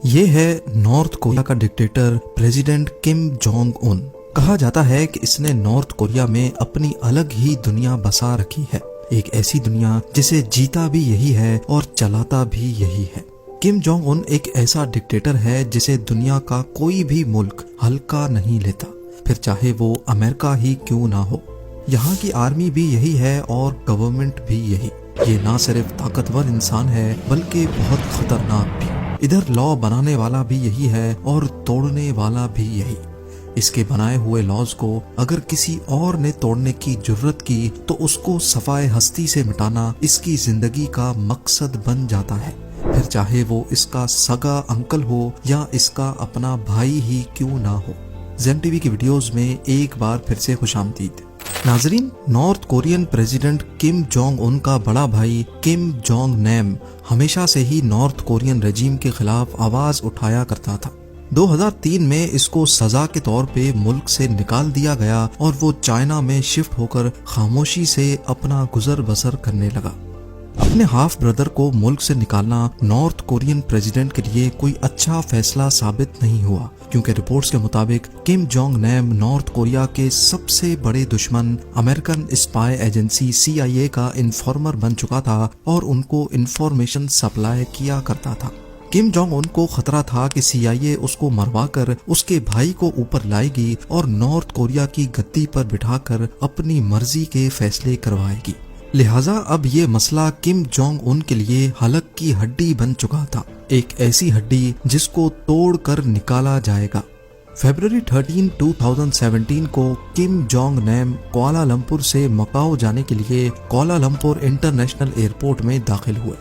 ये है north Korea का dictator president Kim Jong Un. कहा जाता है कि इसने नॉर्थ कोरिया में अपनी अलग ही दुनिया बसा रखी है, एक ऐसी दुनिया जिसे जीता भी यही है और चलाता भी यही है। किम जोंग उन एक ऐसा डिक्टेटर है जिसे दुनिया का कोई भी मुल्क हल्का नहीं लेता, फिर चाहे वो अमेरिका ही क्यों ना हो। यहाँ की आर्मी भी यही है और गवर्नमेंट भी यही। ये ना सिर्फ ताकतवर इंसान है बल्कि बहुत खतरनाक भी। इधर लॉ बनाने वाला भी यही है और तोड़ने वाला भी यही। इसके बनाए हुए लॉज को अगर किसी और ने तोड़ने की जुर्रत की तो उसको सफाए हस्ती से मिटाना इसकी जिंदगी का मकसद बन जाता है, फिर चाहे वो इसका सगा अंकल हो या इसका अपना भाई ही क्यों ना हो। ज़ेम टीवी की वीडियोस में एक बार फिर से खुशामदीद। नाजरीन, north Korean president Kim Jong Un का बड़ा भाई किम जोंग नैम हमेशा से ही नॉर्थ कोरियन रजीम के खिलाफ आवाज उठाया करता था। 2003 में इसको सजा के तौर पे मुल्क से निकाल दिया गया और वो चाइना में शिफ्ट होकर खामोशी से अपना गुजर बसर करने लगा। अपने हाफ ब्रदर को मुल्क से निकालना नॉर्थ कोरियन प्रेसिडेंट के लिए कोई अच्छा फैसला साबित नहीं हुआ, क्योंकि रिपोर्ट्स के मुताबिक Kim Jong Nam North Korea के सबसे बड़े दुश्मन अमेरिकन स्पाई एजेंसी CIA का इन्फॉर्मर बन चुका था और उनको इन्फॉर्मेशन सप्लाई किया करता था। किम जोंग उन को खतरा था कि CIA उसको मरवाकर उसके भाई को ऊपर लाएगी और नॉर्थ कोरिया की गद्दी पर बिठाकर अपनी मर्जी के फैसले करवाएगी। लिहाजा अब ये मसला किम जोंग उन के लिए हलक की हड्डी बन चुका था, एक ऐसी हड्डी जिसको तोड़कर निकाला जाएगा। फरवरी 13, 2017 को किम जोंग नैम कुआलालंपुर से मकाओ जाने के लिए कुआलालंपुर इंटरनेशनल एयरपोर्ट में दाखिल हुए।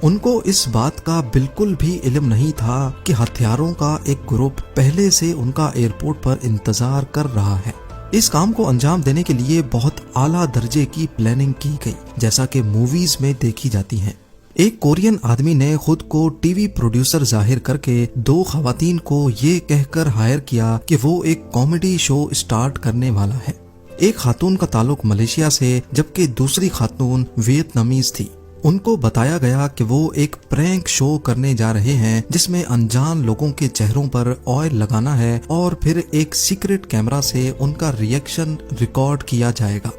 उनको इस बात का बिल्कुल भी इल्म नहीं था कि हथियारों का एक ग्रुप पहले से उनका एयरपोर्ट पर इंतजार कर रहा है। इस काम को अंजाम देने के लिए बहुत आला दर्जे की प्लानिंग की गई, जैसा कि मूवीज में देखी जाती हैं। एक कोरियन आदमी ने खुद को टीवी प्रोड्यूसर जाहिर करके दो खवातीन को ये कहकर हायर किया कि वो एक कॉमेडी शो स्टार्ट करने वाला है। एक खातून का ताल्लुक मलेशिया से जबकि दूसरी खातून वियतनामीज थी। उनको बताया गया कि वो एक प्रैंक शो करने जा रहे हैं जिसमें अनजान लोगों के चेहरों पर ऑयल लगाना है और फिर एक सीक्रेट कैमरा से उनका रिएक्शन रिकॉर्ड किया जाएगा।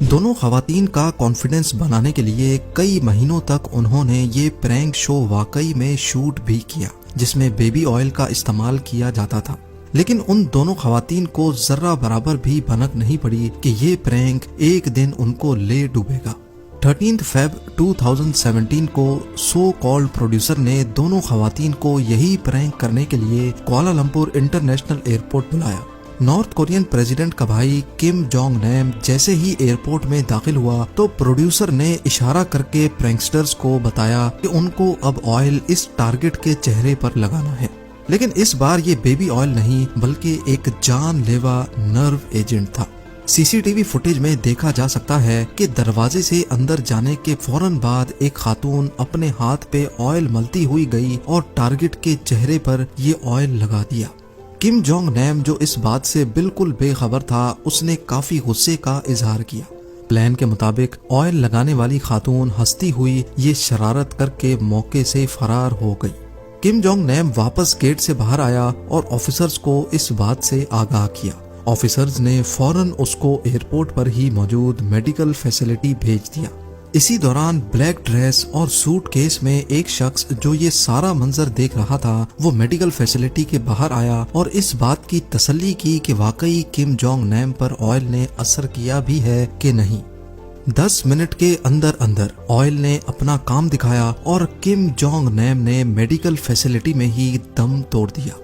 दोनों खवातीन का कॉन्फिडेंस बनाने के लिए कई महीनों तक उन्होंने ये प्रैंक शो वाकई में शूट भी किया, जिसमें बेबी ऑयल का इस्तेमाल किया जाता था। लेकिन उन दोनों खवातीन को जर्रा बराबर भी भनक नहीं पड़ी कि ये प्रैंक एक दिन उनको ले डूबेगा। 13 Feb 2017 को सो कॉल्ड प्रोड्यूसर ने दोनों खवातीन को यही प्रैंक करने के लिए कुआलालंपुर इंटरनेशनल एयरपोर्ट बुलाया। नॉर्थ कोरियन प्रेसिडेंट का भाई किम जोंग नैम जैसे ही एयरपोर्ट में दाखिल हुआ तो प्रोड्यूसर ने इशारा करके प्रैंकस्टर्स को बताया कि उनको अब ऑयल इस टारगेट के चेहरे पर लगाना है। लेकिन इस बार ये बेबी ऑयल नहीं बल्कि एक जानलेवा नर्व एजेंट था। CCTV फुटेज में देखा जा सकता है कि दरवाजे से अंदर जाने के फौरन बाद एक खातून अपने हाथ पे ऑयल मलती हुई गई और टारगेट के चेहरे पर ये ऑयल लगा दिया। किम जोंग नैम जो इस बात से बिल्कुल बेखबर था, उसने काफी गुस्से का इजहार किया। प्लान के मुताबिक ऑयल लगाने वाली खातून हंसती हुई ये शरारत करके मौके से फरार हो गई। किम जोंग नैम वापस गेट से बाहर आया और ऑफिसर्स को इस बात से आगाह किया। ऑफिसर्स ने फौरन उसको एयरपोर्ट पर ही मौजूद मेडिकल फैसिलिटी भेज दिया। इसी दौरान ब्लैक ड्रेस और सूट केस में एक शख्स जो ये सारा मंजर देख रहा था वो मेडिकल फैसिलिटी के बाहर आया और इस बात की तसल्ली की कि वाकई किम जोंग नैम पर ऑयल ने असर किया भी है कि नहीं। 10 मिनट के अंदर अंदर ऑयल ने अपना काम दिखाया और किम जोंग नैम ने मेडिकल फैसिलिटी में ही दम तोड़ दिया।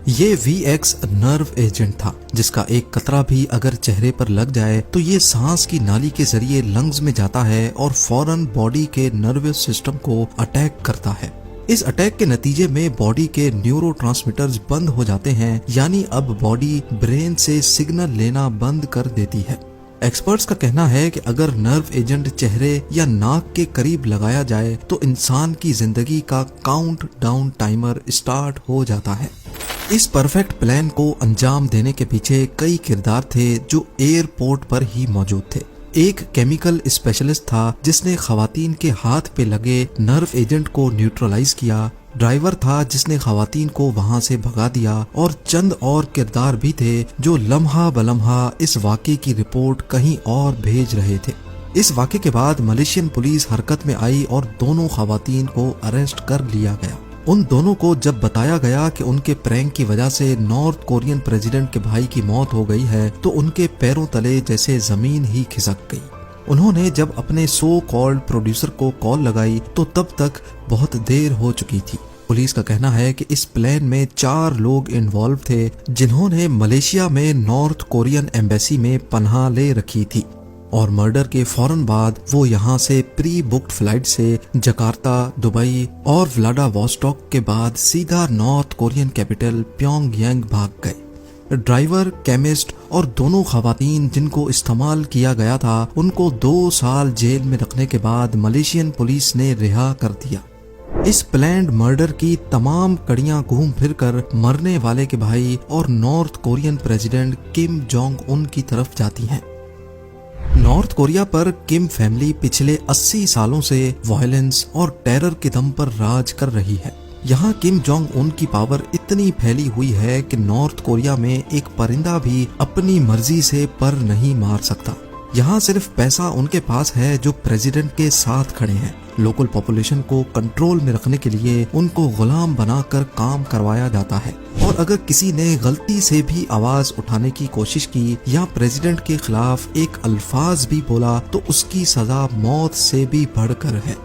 ये VX नर्व एजेंट था जिसका एक कतरा भी अगर चेहरे पर लग जाए तो ये सांस की नाली के जरिए लंग्स में जाता है और फौरन बॉडी के नर्वस सिस्टम को अटैक करता है। इस अटैक के नतीजे में बॉडी के न्यूरोट्रांसमीटर्स बंद हो जाते हैं, यानी अब बॉडी ब्रेन से सिग्नल लेना बंद कर देती है। एक्सपर्ट्स का कहना है कि अगर नर्व एजेंट चेहरे या नाक के करीब लगाया जाए तो इंसान की जिंदगी का काउंट डाउन टाइमर स्टार्ट हो जाता है। इस परफेक्ट प्लान को अंजाम देने के पीछे कई किरदार थे जो एयरपोर्ट पर ही मौजूद थे। एक केमिकल स्पेशलिस्ट था जिसने खवातीन के हाथ पे लगे नर्व एजेंट को न्यूट्रलाइज किया। ड्राइवर था जिसने खवातीन को वहां से भगा दिया और चंद और किरदार भी थे जो लम्हा बलम्हा इस वाक़े की रिपोर्ट कहीं और भेज रहे थे। इस वाक़े के बाद मलेशियन पुलिस हरकत में आई और दोनों खवातीन को अरेस्ट कर लिया गया। उन दोनों को जब बताया गया कि उनके प्रैंक की वजह से नॉर्थ कोरियन प्रेसिडेंट के भाई की मौत हो गई है तो उनके पैरों तले जैसे जमीन ही खिसक गई। उन्होंने जब अपने सो कॉल्ड प्रोड्यूसर को कॉल लगाई तो तब तक बहुत देर हो चुकी थी। पुलिस का कहना है कि इस प्लान में 4 लोग इन्वॉल्व थे जिन्होंने मलेशिया में नॉर्थ कोरियन एम्बेसी में पनाह ले रखी थी और मर्डर के फौरन बाद वो यहाँ से प्री बुक्ड फ्लाइट से जकार्ता, दुबई और व्लादिवोस्टॉक के बाद सीधा नॉर्थ कोरियन कैपिटल प्योंगयांग भाग गए। ड्राइवर, केमिस्ट और दोनों खवातीन जिनको इस्तेमाल किया गया था उनको 2 साल जेल में रखने के बाद मलेशियन पुलिस ने रिहा कर दिया। इस प्लान्ड मर्डर की तमाम कड़ियां घूम फिर कर मरने वाले के भाई और north Korean president Kim Jong Un की तरफ जाती हैं। नॉर्थ कोरिया पर किम फैमिली पिछले 80 सालों से वायलेंस और टेरर के दम पर राज कर रही है। यहाँ किम जोंग उन की पावर इतनी फैली हुई है कि नॉर्थ कोरिया में एक परिंदा भी अपनी मर्जी से पर नहीं मार सकता। यहाँ सिर्फ पैसा उनके पास है जो प्रेसिडेंट के साथ खड़े हैं। लोकल पॉपुलेशन को कंट्रोल में रखने के लिए उनको गुलाम बनाकर काम करवाया जाता है और अगर किसी ने गलती से भी आवाज उठाने की कोशिश की या प्रेसिडेंट के खिलाफ एक अल्फाज भी बोला तो उसकी सजा मौत से भी बढ़कर है।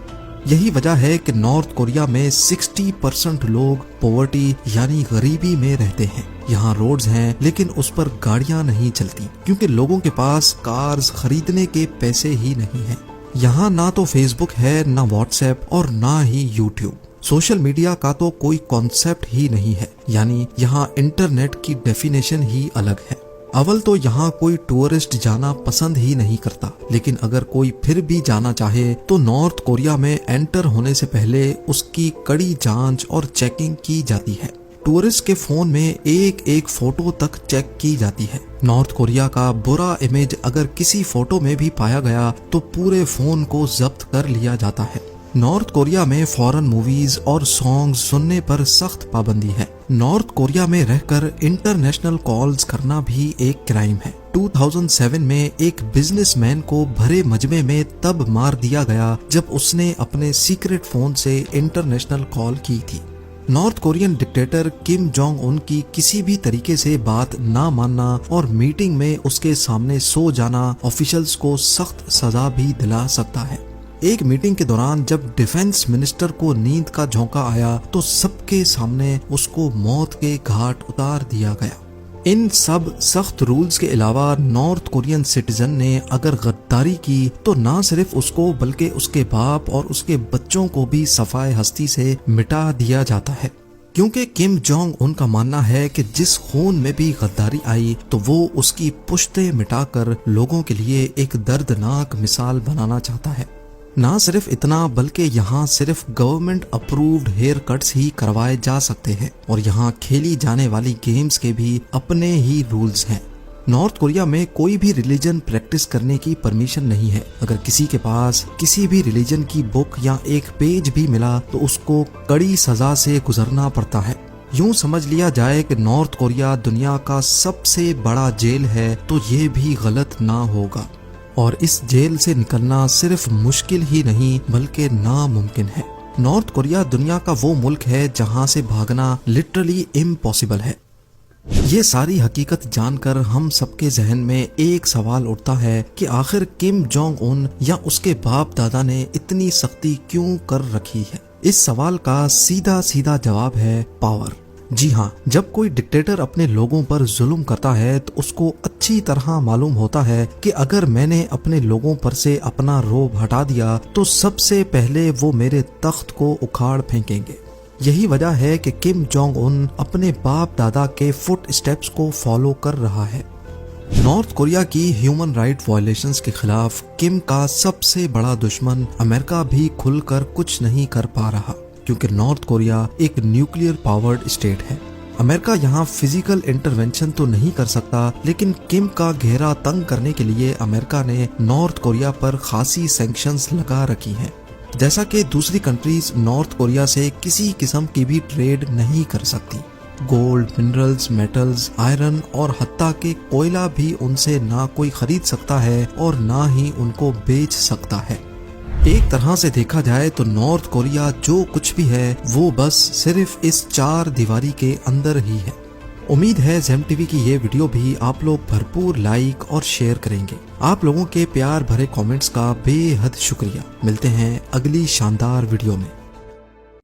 यही वजह है कि नॉर्थ कोरिया में 60% लोग पॉवर्टी यानी गरीबी में रहते हैं। यहाँ रोड्स हैं लेकिन उस पर गाड़ियाँ नहीं चलती क्योंकि लोगों के पास कार्स खरीदने के पैसे ही नहीं हैं। यहाँ ना तो फेसबुक है, ना व्हाट्सएप और ना ही यूट्यूब। सोशल मीडिया का तो कोई कॉन्सेप्ट ही नहीं है, यानी यहाँ इंटरनेट की डेफिनेशन ही अलग है। अव्वल तो यहाँ कोई टूरिस्ट जाना पसंद ही नहीं करता, लेकिन अगर कोई फिर भी जाना चाहे तो नॉर्थ कोरिया में एंटर होने से पहले उसकी कड़ी जांच और चेकिंग की जाती है। टूरिस्ट के फोन में एक एक फोटो तक चेक की जाती है। नॉर्थ कोरिया का बुरा इमेज अगर किसी फोटो में भी पाया गया तो पूरे फोन को जब्त कर लिया जाता है। नॉर्थ कोरिया में फॉरेन मूवीज और सॉन्ग्स सुनने पर सख्त पाबंदी है। नॉर्थ कोरिया में रहकर इंटरनेशनल कॉल्स करना भी एक क्राइम है। 2007 में एक बिजनेसमैन को भरे मजमे में तब मार दिया गया जब उसने अपने सीक्रेट फोन से इंटरनेशनल कॉल की थी। North Korean dictator Kim Jong Un की किसी भी तरीके से बात ना मानना और मीटिंग में उसके सामने सो जाना ऑफिशियल्स को सख्त सजा भी दिला सकता है। एक मीटिंग के दौरान जब डिफेंस मिनिस्टर को नींद का झोंका आया तो सबके सामने उसको मौत के घाट उतार दिया गया। इन सब सख्त रूल्स के अलावा नॉर्थ कोरियन सिटीजन ने अगर गद्दारी की तो ना सिर्फ उसको बल्कि उसके बाप और उसके बच्चों को भी सफाए हस्ती से मिटा दिया जाता है, क्योंकि किम जोंग उनका मानना है कि जिस खून में भी गद्दारी आई तो वो उसकी पुश्ते मिटाकर लोगों के लिए एक दर्दनाक मिसाल बनाना चाहता है। ना सिर्फ इतना बल्कि यहाँ सिर्फ गवर्नमेंट अप्रूव्ड हेयर कट्स ही करवाए जा सकते हैं और यहाँ खेली जाने वाली गेम्स के भी अपने ही रूल्स हैं। नॉर्थ कोरिया में कोई भी रिलीजन प्रैक्टिस करने की परमिशन नहीं है। अगर किसी के पास किसी भी रिलीजन की बुक या एक पेज भी मिला तो उसको कड़ी सजा से गुजरना पड़ता है। यूं समझ लिया जाए कि नॉर्थ कोरिया दुनिया का सबसे बड़ा जेल है तो ये भी गलत ना होगा और इस जेल से निकलना सिर्फ मुश्किल ही नहीं बल्कि नामुमकिन है। नॉर्थ कोरिया दुनिया का वो मुल्क है जहां से भागना लिटरली इम्पॉसिबल है। ये सारी हकीकत जानकर हम सबके जहन में एक सवाल उठता है कि आखिर किम जोंग उन या उसके बाप दादा ने इतनी सख्ती क्यों कर रखी है। इस सवाल का सीधा सीधा जवाब है पावर। जी हाँ, जब कोई डिक्टेटर अपने लोगों पर जुल्म करता है तो उसको अच्छी तरह मालूम होता है कि अगर मैंने अपने लोगों पर से अपना रोब हटा दिया तो सबसे पहले वो मेरे तख्त को उखाड़ फेंकेंगे। यही वजह है कि किम जोंग उन अपने बाप दादा के फुट स्टेप्स को फॉलो कर रहा है। नॉर्थ कोरिया की ह्यूमन राइट वायलेशंस के खिलाफ किम का सबसे बड़ा दुश्मन अमेरिका भी खुलकर कुछ नहीं कर पा रहा, क्योंकि नॉर्थ कोरिया एक न्यूक्लियर पावर्ड स्टेट है। अमेरिका यहाँ फिजिकल इंटरवेंशन तो नहीं कर सकता, लेकिन किम का घेरा तंग करने के लिए अमेरिका ने नॉर्थ कोरिया पर खासी सैंक्शंस लगा रखी हैं। जैसा कि दूसरी कंट्रीज नॉर्थ कोरिया से किसी किस्म की भी ट्रेड नहीं कर सकती। गोल्ड, मिनरल्स, मेटल्स, आयरन और हत्ता के कोयला भी उनसे ना कोई खरीद सकता है और ना ही उनको बेच सकता है। एक तरह से देखा जाए तो नॉर्थ कोरिया जो कुछ भी है वो बस सिर्फ इस 4 दीवारी के अंदर ही है। उम्मीद है जेम टीवी की ये वीडियो भी आप लोग भरपूर लाइक और शेयर करेंगे। आप लोगों के प्यार भरे कमेंट्स का बेहद शुक्रिया। मिलते हैं अगली शानदार वीडियो में।